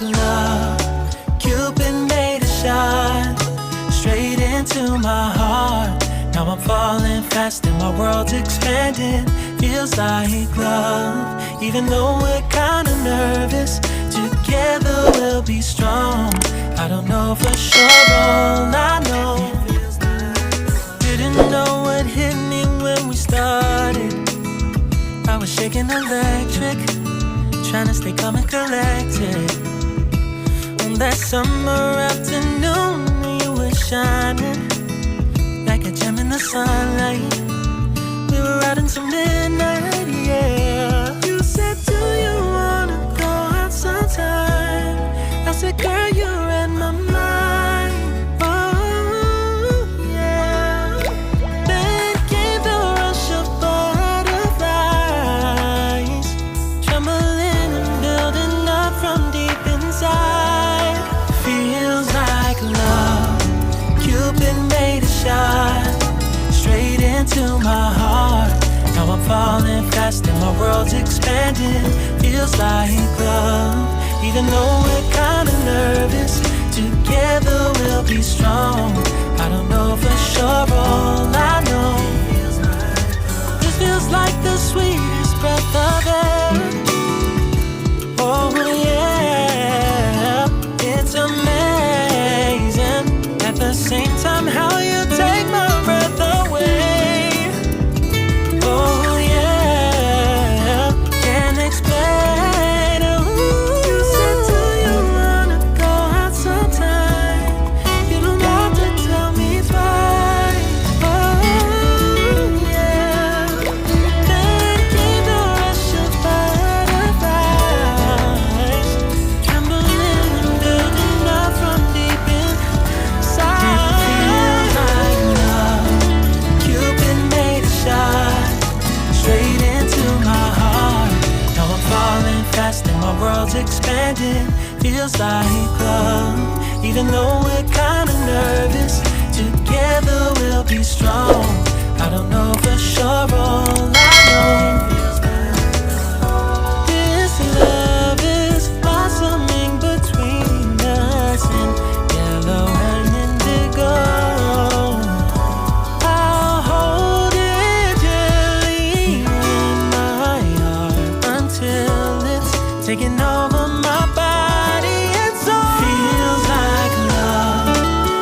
like love. Cupid made a shot straight into my heart. Now I'm falling fast and my world's expanding. Feels like love. Even though we're kinda nervous, together we'll be strong. I don't know for sure, all I know. Didn't know what hit me when we started. I was shaking electric, trying to stay calm and collected. On that summer afternoon, you were shining like a gem in the sunlight. We were out until midnight, yeah. You said, do you wanna go out sometime? I said, girl, you read my mind. Oh, yeah. Then came the rush of butterflies, trembling and building up from deep inside. Feels like love. Cupid made a shot straight into my heart. Now I'm falling fast and my world's expanding. Feels like love. Even though we're kinda nervous, together we'll be strong. I don't know for sure, all I know. This feels like the sweetest breath of air. Oh yeah, it's amazing. At the same time, how you take my breath away. Oh yeah, can't explain. Ooh. You said, do you wanna go out sometime? You don't have to tell me twice. Oh yeah. Then came the rush of butterflies, trembling and building up from deep inside. It feels like love. Cupid made a shot straight into my heart. Now I'm falling fast and my world's expanding. Feels like love. Even though we're kind